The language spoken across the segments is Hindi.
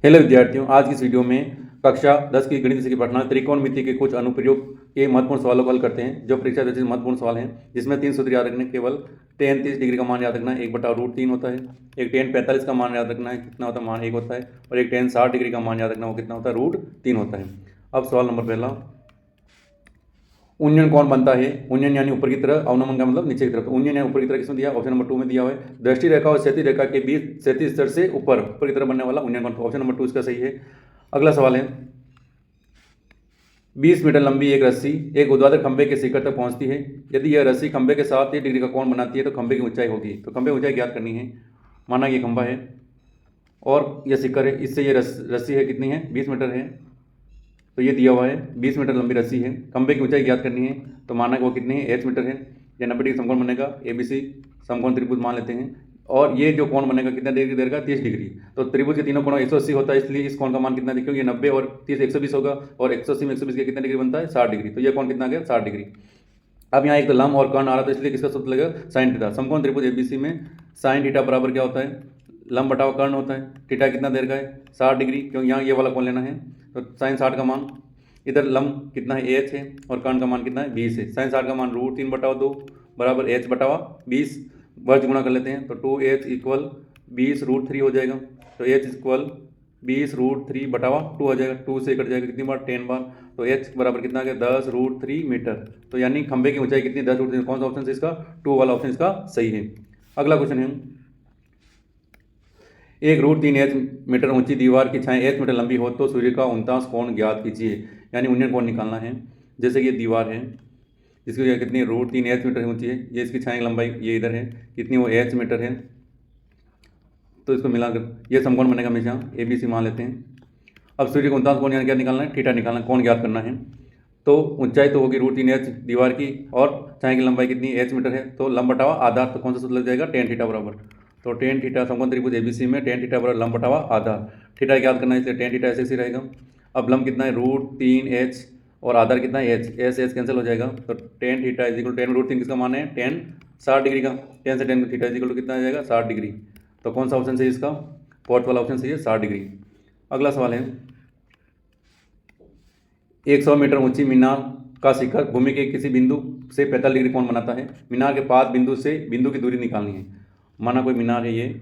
हेलो विद्यार्थियों, आज की इस वीडियो में कक्षा 10 की गणित विषय की पढ़ना त्रिकोणमिति के कुछ अनुप्रयोग के महत्वपूर्ण सवालों को हल करते हैं जो परीक्षा जैसे महत्वपूर्ण सवाल हैं, जिसमें 3 सूत्र याद रखने केवल tan 30 डिग्री का मान याद रखना है, 1/√3 होता है। एक tan 45 का मान याद रखना है, कितना होता है, मान 1 होता है। और एक tan 60 डिग्री का मान याद रखना, वो कितना होता है, √3 होता है। अब सवाल नंबर पहला, उन्नयन कौन बनता है। उन्नयन यानी ऊपर की तरफ, अवनमन का मतलब नीचे की तरफ। तो उन्नयन यानी ऊपर की तरफ किसमें दिया, ऑप्शन नंबर 2 में दिया हुआ है। दृष्टि रेखा और क्षैतिज रेखा के बीच क्षैतिज स्तर से ऊपर की तरफ बनने वाला उन्नयन कौन, ऑप्शन नंबर 2 इसका सही है। अगला सवाल है, 20 मीटर लंबी एक रस्सी एक ऊर्ध्वाधर खंभे के शिखर तक पहुंचती है। यदि यह रस्सी खंभे के साथ 30 डिग्री का कोण बनाती है तो खंभे की ऊंचाई होगी। तो खंभे की ऊंचाई ज्ञात करनी है। माना ये खंभा है और यह शिखर है, इससे ये रस्सी है, कितनी है, 20 मीटर है। तो ये दिया हुआ है 20 मीटर लंबी रस्सी है, खंभे की ऊंचाई ज्ञात करनी है। तो माना कि वो कितनी है, h मीटर है। या 90 डिग्री समकोण बनेगा, ABC समकोण त्रिभुज मान लेते हैं। और ये जो कोण बनेगा कितना डिग्री देगा, 30 डिग्री। तो त्रिभुज के तीनों कोणों 180 होता है, इसलिए इस कोण का मान कितना, क्योंकि 90 और 30 120 होगा, और 180 में 120 का कितना डिग्री बनता है, 60 डिग्री। तो ये कोण कितना गया, 60 डिग्री। अब यहाँ एक तो लंब और कर्ण आ रहा था, इसलिए किसका सूत्र लगेगा, साइन थीटा। समकोण त्रिभुज ABC में साइन थीटा बराबर क्या होता है, लंब बटा कर्ण होता है। थीटा कितना देर का है, 60 डिग्री, क्योंकि यहाँ ये वाला कोण लेना है। तो साइन 60 का मान, इधर लंब कितना है, h है, और कर्ण का मान कितना है, 20 है। साइन 60 का मान √3/2 बराबर h/20 वर्ग गुणा कर लेते हैं। तो 2h इक्वल 20√3 हो जाएगा। तो h इक्वल 20√3/2 हो जाएगा। 2 से कट जाएगा कितनी बार, 10 बार। तो h बराबर कितना आ गया, 10√3 मीटर। तो यानी खंभे की ऊंचाई कितनी, 10√3। कौन सा ऑप्शन है इसका, 2 वाला ऑप्शन इसका सही है। अगला क्वेश्चन है, एक √3h मीटर ऊंची दीवार की छाया h मीटर लंबी हो तो सूर्य का 49 कोण ज्ञात कीजिए। यानी उन्नयन कोण निकालना है। जैसे कि ये दीवार है, जिसकी कितनी √3h मीटर ऊंची है, ये इसकी छाया की लंबाई ये इधर है, कितनी वो h मीटर है। तो इसको मिलाकर ये समकोण बनेगा, हमेशा ABC मान लेते हैं। अब सूर्य का 49 कोण यानी क्या निकालना है, थीटा निकालना है, कोण ज्ञात करना है। तो ऊंचाई तो होगी √3h दीवार की, और छाया की लंबाई कितनी, h मीटर है। तो लंब बटावा आधार, तो कौन सा सूत्र लग जाएगा, tan थीटा बराबर। तो tan थीटा समकोण त्रिभुज ABC में tan थीटा बराबर लंब बटावा आधार। थीटा याद करना है, इसलिए tan थीटा ऐसे ही रहेगा। अब लंब कितना है, √3h, और आधार कितना है, h, s कैंसिल हो जाएगा। तो tan theta is equal tan √3 किसका मान है, tan 60 डिग्री का। tan से tan थीटा इज इक्वल कितना आ जाएगा, 60 डिग्री। तो कौन सा ऑप्शन सही है इसका, फोर्थ वाला ऑप्शन सही है, 60 डिग्री। अगला सवाल है, 100 मीटर ऊंची मीनार का शिखर भूमि के किसी बिंदु से 45 डिग्री कोण बनाता है। मीनार के पाद बिंदु से बिंदु की दूरी निकालनी है। माना कोई मीनार है, ये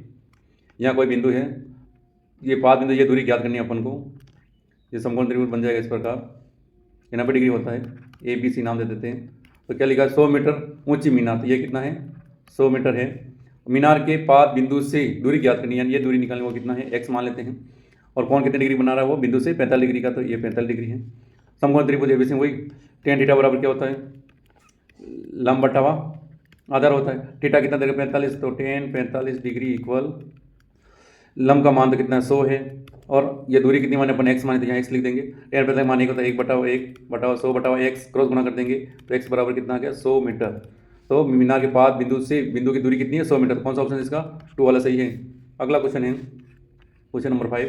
यहाँ कोई बिंदु है, ये पाद बिंदु, ये दूरी ज्ञात करनी है अपन को। ये समकोण त्रिभुज बन जाएगा इस प्रकार। ये 90 डिग्री होता है, ABC नाम दे देते हैं। तो क्या लिखा है, 100 मीटर ऊंची मीनार, तो ये कितना है, 100 मीटर है। मीनार के पाद बिंदु से दूरी ज्ञात करनी है, यानी ये दूरी निकालनी, वो कितना है, x मान लेते हैं। और कौन कितने डिग्री बना रहा है, वो बिंदु से 45 डिग्री का, तो ये 45 डिग्री है। समकोण त्रिभुज ABC वही tan थीटा बराबर क्या होता है, लंब बटावा आधार होता है। थीटा कितना देगा, 45। तो tan 45 डिग्री इक्वल लंब का मान तो कितना है, 100 है, और ये दूरी कितनी माने, अपन x माने, तो यहाँ x लिख देंगे। tan 45 मान 1 होता है, 1/1/100/x क्रॉस गुणा कर देंगे। तो x बराबर कितना आ गया, 100 मीटर। तो मीनार के पाद बिंदु से बिंदु की दूरी कितनी है, 100 मीटर। कौन सा ऑप्शन है इसका, 2 वाला सही है। अगला क्वेश्चन है, क्वेश्चन नंबर 5,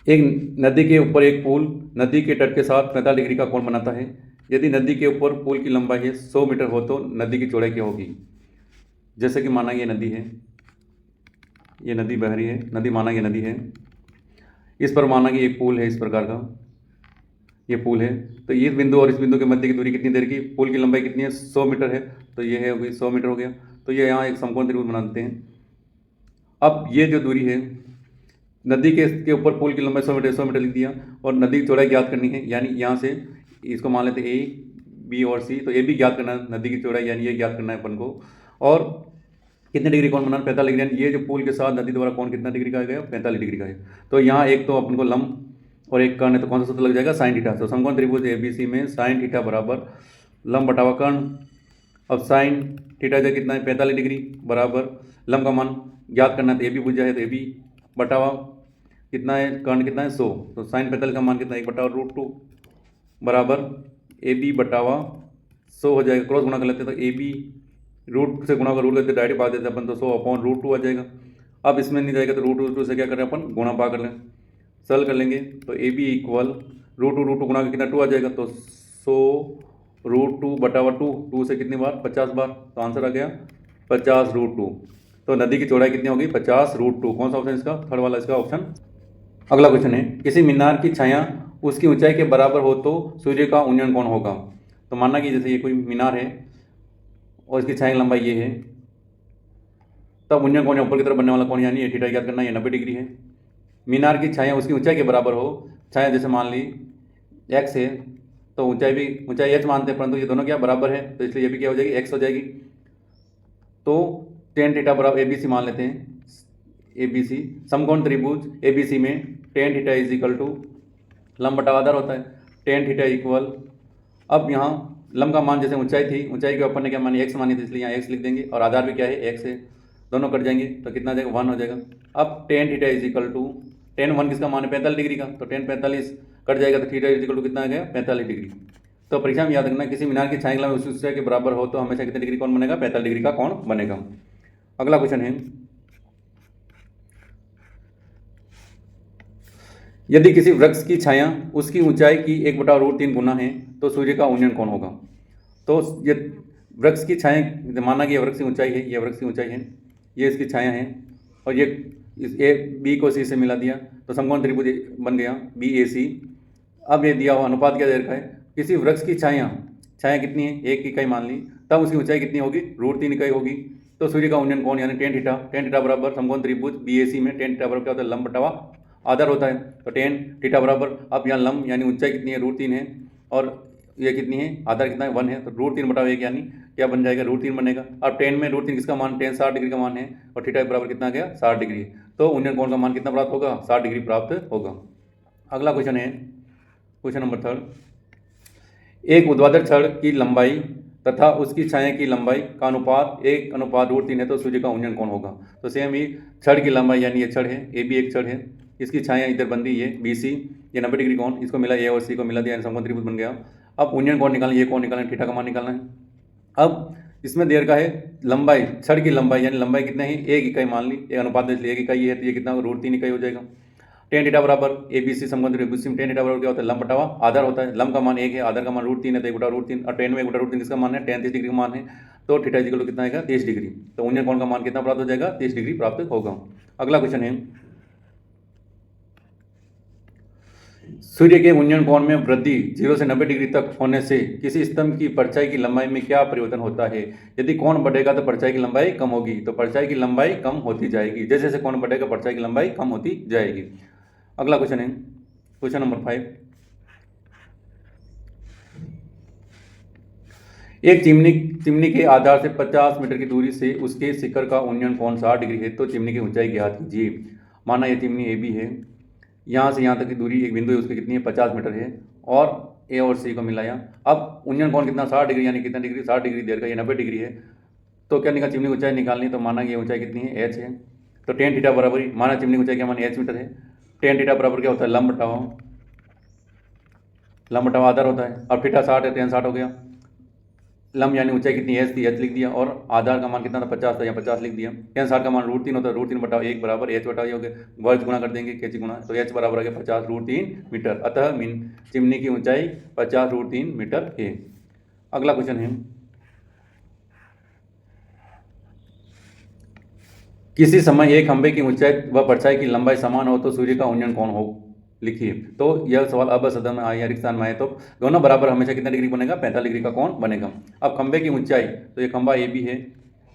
एक नदी के ऊपर एक पुल नदी के तट के साथ 45 डिग्री का कोण बनाता है। यदि नदी के ऊपर पुल की लंबाई है 100 मीटर हो तो नदी की चौड़ाई क्या होगी। जैसे कि माना ये नदी है, ये नदी बह रही है, नदी माना ये नदी है, इस पर माना कि एक पुल है, इस प्रकार का ये पुल है। तो इस बिंदु और इस बिंदु के मध्य की दूरी कितनी देर की, पुल की लंबाई कितनी है, 100 मीटर है। तो ये है होगी 100 मीटर हो गया। तो ये यहाँ एक समकोण त्रिभुज बना देते हैं। अब ये जो दूरी है, नदी के ऊपर पुल की लंबाई 100 मीटर लिख दिया, और नदी की चौड़ाई ज्ञात करनी है, यानी यहाँ से इसको मान लेते हैं A, B और C। तो A भी ज्ञात करना है, नदी की चौड़ाई यानी ये ज्ञात करना है अपन को। और कितने डिग्री कोण बनाना, 45 डिग्री। ये जो पुल के साथ नदी द्वारा कोण कितना डिग्री का आ गया, 45 डिग्री का है। तो यहाँ एक तो अपन को लंब और एक कर्ण है, तो कौन सा सूत्र लग जाएगा, साइन थीटा। तो समकोण त्रिभुज ABC में साइन थीटा बराबर लंब बटावा कर्ण। अब साइन थीटा जो कितना है, 45 डिग्री बराबर लंब का मान ज्ञात करना है, तो AB भुजा है, तो AB बटावा कितना है, कर्ण कितना है, 100। तो साइन 45 का मान कितना है, 1/√2 बराबर AB बटावा 100 हो जाएगा। क्रॉस गुणा कर लेते हैं, तो AB रूट से गुणा का रूट करते डायरेक्ट पा देते हैं अपन, तो 100/√2 आ जाएगा। अब इसमें नहीं जाएगा, तो √2 से क्या करें अपन, गुणा पा कर लें, सरल कर लेंगे। तो AB इक्वल √2 गुणा का कितना, 2 आ जाएगा। तो 100√2/2, 2 से कितनी बार, 50 बार। तो आंसर आ गया 50√2। तो नदी की चौड़ाई कितनी होगी 50√2। कौन सा ऑप्शन इसका? थर्ड वाला इसका ऑप्शन। अगला क्वेश्चन है, किसी मीनार की छाया उसकी ऊंचाई के बराबर हो तो सूर्य का उन्नयन कोण होगा। तो मानना कि जैसे ये कोई मीनार है और इसकी छाया की लंबाई ये है, तब उन्नयन कोण ऊपर की तरफ बनने वाला कोण यानी थीटा याद करना, ये 90 डिग्री है। मीनार की छाया उसकी ऊंचाई के बराबर हो, छाया जैसे मान ली एक्स है तो ऊंचाई एच मानते हैं, परंतु ये दोनों क्या बराबर है, तो इसलिए ये भी क्या हो जाएगी एक्स हो जाएगी। तो टेन थीटा बराबर ए बी सी मान लेते हैं। ए बी सी समकोण त्रिभुज ए बी सी में tan theta is equal to लंब बटा आधार होता है, टेन थीटा इक्वल। अब यहाँ लंब का मान जैसे ऊंचाई थी, ऊंचाई के अपन ने क्या मानी एक्स मानी थी, इसलिए यहाँ एक्स लिख देंगे और आधार भी क्या है एक्स है, दोनों कट जाएंगे तो कितना आ जाएगा 1 हो जाएगा। अब tan theta is equal to tan 1 किसका मान है 45 डिग्री का, तो टेन 45 कट जाएगा तो थीटा इज इक्वल टू कितना आ गया 45 डिग्री। तो परीक्षा में याद रखना किसी मीनार की छाया उस ऊंचाई के बराबर हो तो हमेशा कितने डिग्री कौन बनेगा 45 डिग्री का कौन बनेगा। अगला क्वेश्चन है, यदि किसी वृक्ष की छाया उसकी ऊंचाई की 1/√3 गुना है तो सूर्य का उन्नयन कौन होगा। तो ये वृक्ष की छाया, माना कि ये वृक्ष की ऊंचाई है, ये वृक्ष की ऊंचाई है, ये इसकी छाया है और ये ए बी को सी से मिला दिया तो समकोण त्रिभुज बन गया बी ए सी। अब ये दिया हुआ अनुपात क्या दे रखा है, किसी वृक्ष की छाया कितनी है 1 इकाई मान ली, तब उसकी ऊंचाई कितनी होगी √3 इकाई होगी। तो सूर्य का उन्नयन कोण यानी टेन थीटा बराबर समकोण त्रिभुज बी ए सी में टेन थीटा बराबर क्या होता है लंब बटा आधार होता है, तो टेन थीटा बराबर, अब यहाँ लंब यानी ऊंचाई कितनी है √3 है और ये कितनी है आधार कितना है 1 है, तो √3/1 यानी क्या बन जाएगा √3 बनेगा। अब टेन में √3 किसका मान, टेन 60 डिग्री का मान है और थीटा बराबर कितना आ गया 60 डिग्री, तो उन्नयन कोण का मान कितना प्राप्त होगा 60 डिग्री प्राप्त होगा। अगला क्वेश्चन है क्वेश्चन नंबर 3, एक ऊर्ध्वाधर छड़ की लंबाई तथा उसकी छाया की लंबाई का अनुपात 1:√3 है तो सूर्य का उन्नयन कोण होगा। तो सेम ही छड़ की लंबाई यानी ये छड़ है ए बी एक छड़ है, इसकी छाया इधर बन रही है बी सी, ये 90 डिग्री कोण, इसको मिला ए और सी को मिला दिया समकोण त्रिभुज बन गया। अब उन्नयन कोण निकालना, ये कोण निकालना, थीटा का मान निकालना है। अब इसमें देर का है लंबाई, छड़ की लंबाई यानी लंबाई कितना है 1 इकाई मान ली, एक अनुपात इसलिए 1 इकाई है तो ये कितना √3 इकाई हो जाएगा। टेन थीटा बराबर ए बी सी समकोण त्रिभुज में टेन थीटा बराबर क्या होता है लंब बटा आधार होता है, लंब का मान 1 है, आधार का मान √3 है तो 1/√3 और टेन में 1/√3 किसका मान है टेन 30 डिग्री का मान है, तो थीटा इक्वल टू कितना आएगा 30 डिग्री, तो उन्नयन कोण का मान कितना प्राप्त हो जाएगा 30 डिग्री प्राप्त होगा। अगला क्वेश्चन है, सूर्य के उन्नयन कोण में वृद्धि 0 से 90 डिग्री तक होने से किसी स्तंभ की परछाई की लंबाई में क्या परिवर्तन होता है। यदि कोण बढ़ेगा तो परछाई की लंबाई कम होगी, तो परछाई की लंबाई कम होती जाएगी, जैसे जैसे कोण बढ़ेगा परछाई की लंबाई कम होती जाएगी। अगला क्वेश्चन है क्वेश्चन नंबर 5, एक चिमनी के आधार से 50 मीटर की दूरी से उसके शिखर का उन्नयन कोण 60 डिग्री है तो चिमनी की ऊंचाई ज्ञात कीजिए। माना ये चिमनी ए बी है, यहाँ से यहाँ तक की दूरी एक बिंदु है उसकी कितनी है 50 मीटर है और ए और सी को मिलाया। अब उन्नयन कोण कितना 60 डिग्री यानी कितना डिग्री 60 डिग्री देर का ये 90 डिग्री है, तो क्या निकाल चिमनी की ऊंचाई निकालनी, तो माना ये ऊंचाई कितनी है एच है, तो टेन थीटा बराबर माना चिमनी की ऊंचाई क्या माना एच मीटर है, टेन थीटा बराबर क्या होता है लंब बटा आधार होता है, अब थीटा 60 है टेन 60 हो गया, लंब यानी ऊंचाई कितनी एच थी एच लिख दिया और आधार का मान कितना था 50 था या 50 लिख दिया, टेन 60 का मान √3 होता है, √3/1 बराबर एच बटा ये हो गया, वर्ग गुणा कर देंगे कैची गुणा, तो एच बराबर आ गया 50√3 मीटर, अतः चिमनी की ऊंचाई 50√3 मीटर है। अगला क्वेश्चन है, किसी समय एक खंभे की ऊंचाई व परछाई की लंबाई समान हो तो सूर्य का उन्नयन कौन हो, लिखिए। तो यह सवाल अब सदन में आए या रिक्त स्थान में आए तो दोनों बराबर हमेशा कितना डिग्री बनेगा 45 डिग्री का कोण बनेगा। अब खंभे की ऊंचाई, तो ये खंभा ए बी है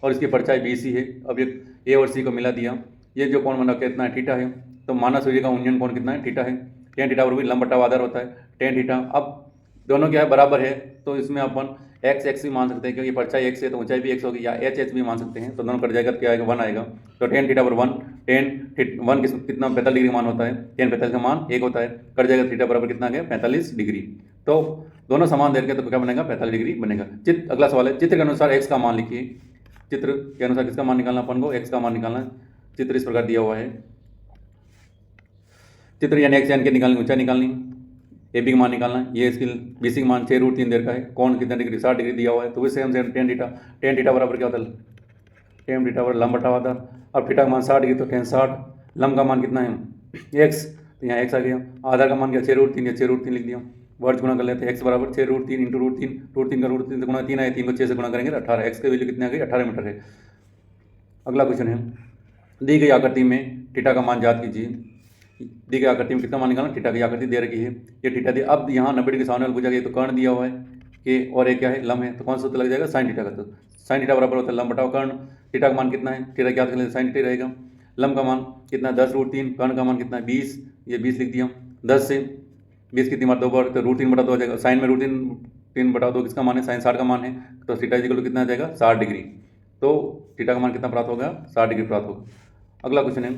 और इसकी परछाई बी सी है, अब ये ए और सी को मिला दिया, ये जो कोण बना कितना है थीटा है, तो माना सूर्य का उन्नयन कोण कितना है थीटा है, टेन थीटा बराबर लंब बटा आधार होता है टेन थीटा। अब दोनों क्या है बराबर है तो इसमें अपन एक्स भी मान सकते हैं क्योंकि परछाई एक्स है तो ऊंचाई भी एक्स होगी, या एच भी मान सकते हैं, तो दोनों कट जाएगा तो क्या आएगा 1 आएगा, तो टेन थीटा बराबर 1 कितना 45 डिग्री मान होता है, टेन 45 का मान 1 होता है, कट जाएगा थीटा बराबर कितना आ गया 45 डिग्री, तो दोनों समान देर के तो क्या बनेगा 45 डिग्री बनेगा। अगला सवाल है, चित्र के अनुसार एक्स का मान लिखिए। चित्र के अनुसार किसका मान निकालना अपन को, एक्स का मान निकालना। चित्र इस प्रकार दिया हुआ है, चित्र यानी एक्स यानी के निकालनी ऊंचाई निकालनी, ए बी का मान निकालना, ये इसकी बी सी का मान 6√3 देर का है, कौन कितना डिग्री 60 डिग्री दिया हुआ है, तो वैसे हम टेन थीटा बराबर क्या होता है टेन थीटा बराबर लंब बटा आधार, अब थीटा का मान 60 डिग्री तो टेन 60, लंब का मान कितना है एक्स, तो यहाँ एक्स आ गया, आधार का मान क्या 6√3 या 6√3 लिख दिया, वर्ग गुणा कर लेते हैं, एक्स बराबर 6√3 इंटू √3 का √3 से गुणा 3 आए, 3 को 6 से गुणा करेंगे तो 18, एक्स की वैल्यू कितनी आ गई 18 मीटर है। अगला क्वेश्चन है, दी गई आकृति में थीटा का मान ज्ञात कीजिए। दी गई आकृति में कितना मान निकालना, थीटा की आकृति दे रखी है, ये थीटा दी। अब यहाँ 90 डिग्री सामने वाला पूछा गया, तो कर्ण दिया हुआ है कि, और एक क्या है, लंब है, तो कौन सा सूत्र लग जाएगा, साइन थीटा का। तो साइन थीटा बराबर होता है लंब बटाओ कर्ण। थीटा का मान कितना है, थीटा ज्ञात कर लेते, साइन थीटा रहेगा। लंब का मान कितना, 10√3। कर्ण का मान कितना है, 20, ये 20 लिख दिया। 10 से 20 कितनी बार, 2 बार, तो √3/2 आ जाएगा। साइन में √3/2 किसका मान है, साइन 60 का मान है, तो थीटा इक्वल टू कितना आ जाएगा, 60 डिग्री। तो थीटा का मान कितना प्राप्त होगा, 60 डिग्री प्राप्त होगा। अगला क्वेश्चन है,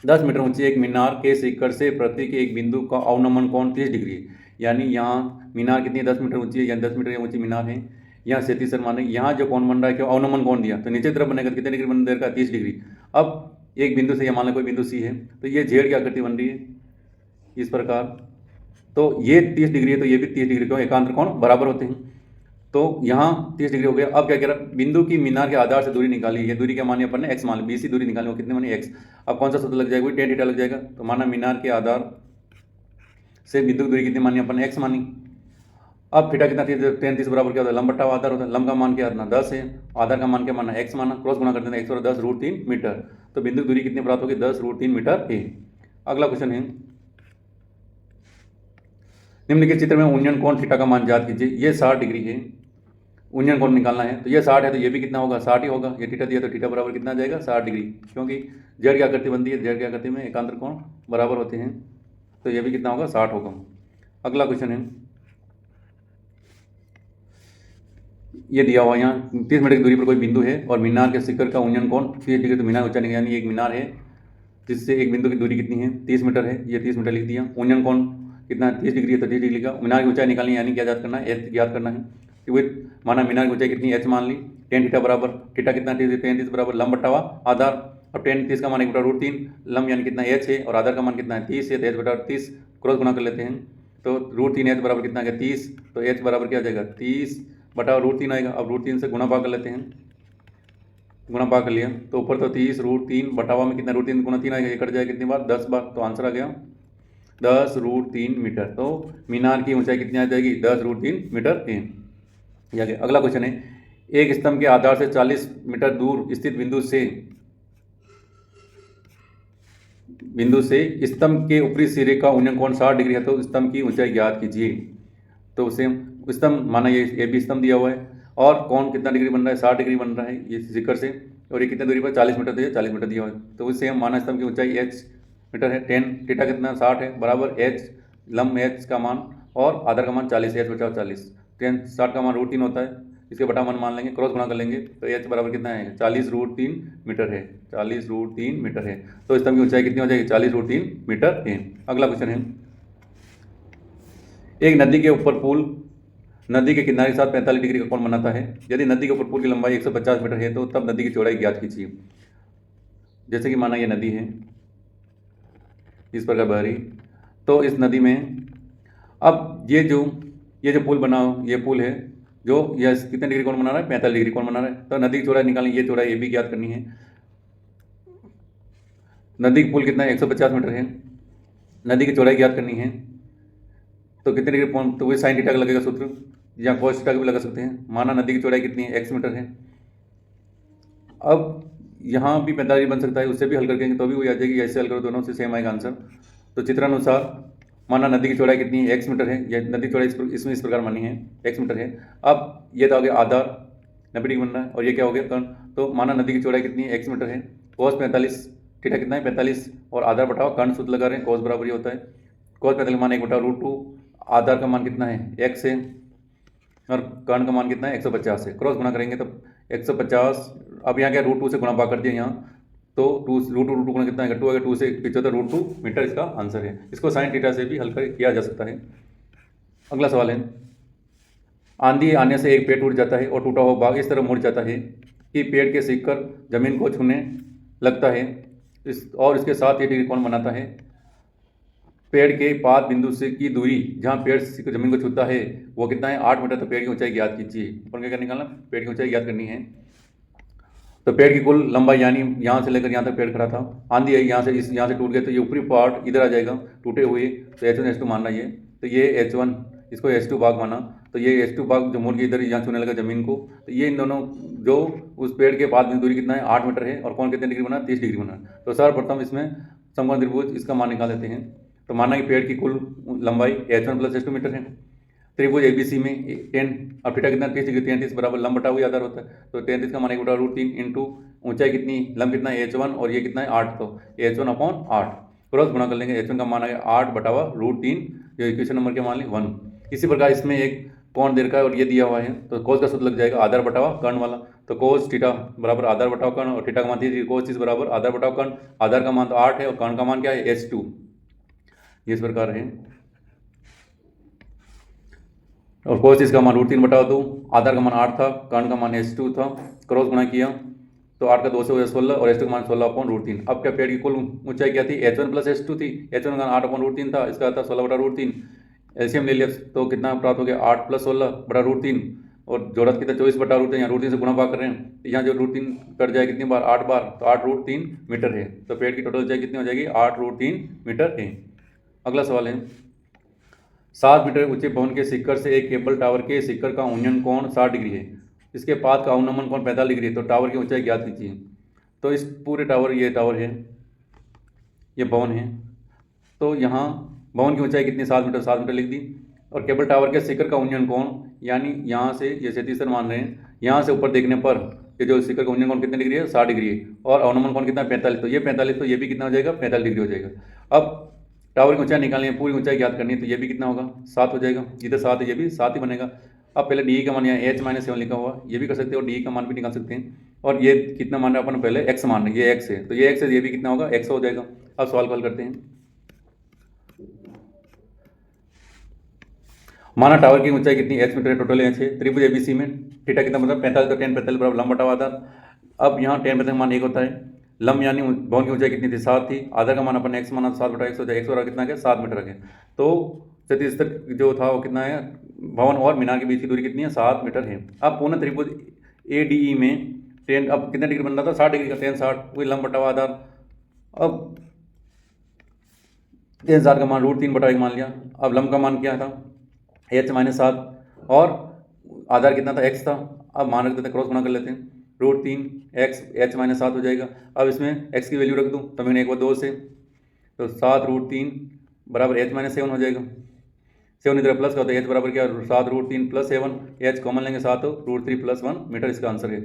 10 मीटर ऊंची एक मीनार के शिखर से प्रत्येक एक बिंदु का अवनमन कोण 30 डिग्री है। यानी यहाँ मीनार कितनी 10 मीटर ऊंची है, यानी 10 मीटर ऊंची मीनार है, यहाँ 37 मान है। यहाँ जो कोण बन रहा है, क्यों अवनमन कोण दिया, तो नीचे तरफ बनेगा, कितने डिग्री बन देगा, 30 डिग्री। अब एक बिंदु से, मान लें कोई बिंदु सी है, तो ये जेड की आकृति बन रही है इस प्रकार, तो ये 30 डिग्री है, तो ये भी 30 डिग्री, क्यों एकांतर कोण बराबर होते हैं। तो यहाँ 30 डिग्री हो गया। अब क्या कह रहा है, बिंदु की मीनार के आधार से दूरी निकाली। ये दूरी क्या मानी अपन ने, x मान ली, BC दूरी निकाली, वो कितने मानी, x। अब कौन सा सूत्र लग जाएगा, वही tan थीटा लग जाएगा। तो माना मीनार के आधार से बिंदु की दूरी कितनी मानी अपन ने, x मानी। अब थीटा कितना, 30 बराबर क्या होता है, लंब बटा आधार होता है। लंब का मान क्या था, 10 है, आधार का मान क्या माना, x माना, क्रॉस गुणा करते हैं, 1 और 10 √3 मीटर। तो बिंदु की दूरी कितनी प्राप्त होगी, 10 √3 मीटर है। अगला क्वेश्चन है, निम्नलिखित चित्र में उन्नयन कोण थीटा का मान ज्ञात कीजिए। ये 60 डिग्री है, उन्नयन कोण निकालना है, तो ये 60 है, तो ये भी कितना होगा, 60 ही होगा। ये थीटा दिया, तो थीटा बराबर कितना आ जाएगा, 60 डिग्री, क्योंकि जेड की आकृति बनती है, जेड की आकृति में एकांतर कोण बराबर होते हैं, तो ये भी कितना होगा, 60 होगा। अगला क्वेश्चन है, ये दिया हुआ यहाँ 30 मीटर की दूरी पर कोई बिंदु है और मीनार के शिखर का उन्नयन कोण 30 डिग्री, तो मीनार ऊंचा निकला, यानी एक मीनार है जिससे एक बिंदु की दूरी कितनी है, 30 मीटर है, ये 30 मीटर लिख दिया। उन्नयन कोण कितना, 30 डिग्री है, तो 30 डिग्री का। मीनार की ऊंचाई निकालनी, यानी क्या ज्ञात करना है, एच ज्ञात करना है। माना मीनार की ऊंचाई कितनी, एच मान ली। tan थीटा बराबर, थीटा कितना, tan 30 बराबर लंब बटा आधार। अब tan 30 का मान 1/√3, लंब यानी कितना, एच है, और आधार का मान कितना है, 30 है, तो h/30 क्रॉस गुणा कर लेते हैं, तो √3h बराबर कितना आ गया, 30। तो h बराबर क्या आ जाएगा, 30/√3 आएगा। अब √3 से गुणा भाग कर लेते हैं, गुणा भाग कर लिया, तो ऊपर तो 30 √3 बटावा में कितना, √3 गुणा 3 आएगा, ये कट जाएगा कितनी बार, 10 बार, तो आंसर आ गया 10 √3 मीटर। तो मीनार की ऊंचाई कितनी आ जाएगी, 10 √3 मीटर है। यह गया। अगला क्वेश्चन है, एक स्तंभ के आधार से 40 मीटर दूर स्थित बिंदु से स्तंभ के ऊपरी सिरे का उन्नयन कोण 60 डिग्री है, तो स्तंभ की ऊंचाई ज्ञात कीजिए। तो उसे स्तंभ माना, ये भी स्तंभ दिया हुआ है, और कोण कितना डिग्री बन रहा है, 60 डिग्री बन रहा है ये शिखर से, और ये कितने दूरी पर, 40 मीटर, तो ये 40 मीटर दिया हुआ है। तो उससे हम माना स्तंभ की ऊंचाई h मीटर है, tan थीटा कितना 60 है, बराबर h लंब h का मान और आधार का मान 40 है, h बचाओ 40, tan 60 का मान √3 होता है, इसके बटा मान मान लेंगे, क्रॉस गुणा कर लेंगे, तो h बराबर कितना है, 40 √3 मीटर है, 40 √3 मीटर है। तो स्तंभ की ऊंचाई कितनी हो जाएगी, 40 √3 मीटर है। अगला क्वेश्चन है, एक नदी के ऊपर पुल नदी के किनारे के साथ 45 डिग्री का कोण बनाता है। यदि नदी के ऊपर पुल की लंबाई 150 मीटर है, तो तब नदी की चौड़ाई ज्ञात कीजिए। जैसे कि माना ये नदी है, इस प्रकार बह रही, तो इस नदी में अब ये जो पुल बना, ये पुल है जो यह कितने डिग्री कोण बना रहा है, 45 डिग्री कोण बना रहा है। तो नदी की चौड़ाई निकालनी, ये चौड़ाई ये भी ज्ञात करनी है। नदी की पुल कितना है, 150 मीटर है, नदी की चौड़ाई ज्ञात करनी है, तो कितने डिग्री कोण, तो वही साइन थीटा का लगेगा सूत्र, या कॉस थीटा का भी लगा सकते हैं। माना नदी की चौड़ाई कितनी है, x मीटर है। अब यहाँ भी 45 बन सकता है, उससे भी हल करके तो भी वही आ जाएगी, ऐसे हल करो दोनों से सेम आएगा आंसर। तो चित्रानुसार माना नदी की चौड़ाई कितनी है, x मीटर है, या नदी की चौड़ाई इसमें इस प्रकार मानी है, x मीटर है। अब ये तो आ गया आधार 90 डिग्री बन रहा है, और ये क्या हो गया कर्ण। तो माना नदी की चौड़ाई कितनी है, x मीटर है, cos 45 थीटा कितना है 45, और आधार बटाओ कर्ण सूत्र लगा रहे हैं, cos बराबर ये होता है cos 45 मान 1/√2, आधार का मान कितना है x है, और कर्ण का मान कितना है 150 है, क्रॉस गुणा करेंगे तो 150। अब यहाँ क्या √2 से गुणा भाग कर दिया यहाँ, तो √2 गुणा कितना है 2 आएगा, 2 से 75 √2 मीटर इसका आंसर है। इसको साइन थीटा से भी हल किया जा सकता है। अगला सवाल है, आंधी आने से एक पेड़ टूट जाता है और टूटा हुआ भाग इस तरह मुड़ जाता है कि पेड़ के शिखर जमीन को छूने लगता है, और इसके साथ ये डिग्री कोण बनाता है। पेड़ के पाद बिंदु से की दूरी जहाँ पेड़ जमीन को छूता है वो कितना है, 8 मीटर। तो पेड़ की ऊंचाई ज्ञात कीजिए। अपन क्या निकालना, पेड़ की ऊंचाई ज्ञात करनी है। तो पेड़ की कुल लंबाई, यानी यहाँ से लेकर यहाँ तक पेड़ खड़ा था, आंधी आई यहाँ से टूट गया, तो ये ऊपरी पार्ट इधर आ जाएगा टूटे हुए, तो H1 H2 मानना ये, तो ये H1 इसको H2 भाग माना, तो ये H2 भाग जो मोड़ के इधर यहाँ छूने लगा ज़मीन को, तो ये इन दोनों जो उस पेड़ के पास में दूरी कितना है 8 मीटर है, और कोण कितने डिग्री बना 30 डिग्री बना। तो सर्वप्रथम इसमें समकोण त्रिभुज इसका मान निकाल लेते हैं। तो माना कि पेड़ की कुल लंबाई H1 + H2 मीटर है। त्रिभुज ABC में 10 अब थीटा कितना 30 डिग्री, 33 बराबर लंब बटा हुई आधार होता है, तो 33 का मान 1/√3 इंटू ऊंचाई कितनी लंब कितना है H1 और ये कितना है 8, तो H1/8 क्रॉस गुणा कर लेंगे। H1 का मान है 8/√3, जो इक्वेशन नंबर के मान ली 1। इसी प्रकार इसमें एक कोण दे रखा है और ये दिया हुआ है, तो कोस का सूत्र लग जाएगा आधार बटावा कर्ण वाला, तो कोस थीटा बराबर आधार बटाव कर्ण, और थीटा का मान 30 कोस 30 बराबर आधार बटाव कर्ण। आधार का मान तो 8 है और कर्ण का मान क्या है H2। ये इस प्रकार है, और कोस इसका मान √3/2, आधार का मान 8 था, कर्ण का मान H2 था, क्रॉस गुणा किया तो 8 का 2 से हो गया 16 और H2 का मान 16/√3। अब क्या पेड़ की कुल ऊंचाई क्या थी H1 + H2 थी, H1 का 8/√3 था, इसका था 16/√3। एलसीएम ले लिया तो कितना प्राप्त हो गया 8 + 16/√3, और जोड़ा कितना 24/√3, यहाँ √3 से गुणा भाग कर रहे हैं, यहाँ जो √3 कट जाए कितनी बार 8 बार, तो 8√3 मीटर है। तो पेड़ की टोटल ऊंचाई कितनी हो जाएगी 8√3 मीटर है। अगला सवाल है 7 मीटर ऊंचे भवन के शिखर से एक केबल टावर के शिखर का उन्नयन कोण 60 डिग्री है, इसके पाद का अवनमन कोण 45 डिग्री है, तो टावर की ऊंचाई ज्ञात कीजिए। तो इस पूरे टावर, ये टावर है, ये भवन है, तो यहाँ भवन की ऊंचाई कितनी 7 मीटर, 7 मीटर लिख दी, और केबल टावर के शिखर का उन्नयन कोण, यानी यहाँ से ये 37 मान रहे हैं, यहाँ से ऊपर देखने पर ये जो शिखर का उन्नयन कोण कितने डिग्री है 60 डिग्री है, और अवनमन कोण कितना 45, तो ये 45, तो ये भी कितना हो जाएगा 45 डिग्री हो जाएगा। अब टावर की ऊंचाई निकालनी है, पूरी ऊंचाई ज्ञात करनी है, तो ये भी कितना होगा 7 हो जाएगा, इधर 7 है ये भी 7 ही बनेगा। अब पहले डी का मान यहाँ H-7 लिखा हुआ, ये भी कर सकते हो, डी का मान भी निकाल सकते हैं, और ये कितना मान रहे हैं अपन पहले x मान रहे हैं, ये x है, तो ये x है, ये भी कितना होगा x हो जाएगा। अब सवाल को हल करते हैं। माना टावर की ऊंचाई कितनी h मीटर है, टोटल h है। त्रिभुज ABC में थीटा कितना मतलब 45, तो tan 45 बराबर लंब बटा आधार। अब यहाँ tan 45 का मान 1 होता है, लंब यानी भवन की ऊंचाई कितनी थी 7 थी, आधार का मान अपन x माना 7/x हो जाए, x बराबर कितना है 7 मीटर है। तो 37 तक जो था वो कितना है, भवन और मीनार के बीच की दूरी कितनी है 7 मीटर है। अब पूर्ण त्रिभुज ADE में tan अब कितने डिग्री बन रहा था 60 डिग्री का, tan 60 वही लंब बटा आधार। अब tan 60 का मान √3/1 मान लिया। अब लंब का मान क्या था H-7 और आधार कितना था x था, अब मान रख देते क्रॉस गुणा कर लेते हैं, √3x H-7 हो जाएगा। अब इसमें x की वैल्यू रख दूँ तो मैंने 1/2 से, तो 7√3 बराबर H-7 हो जाएगा। 7 इधर प्लस का होता है, H बराबर क्या 7√3 + 7, H कॉमन लेंगे 7 √3 + 1 मीटर, इसका आंसर है।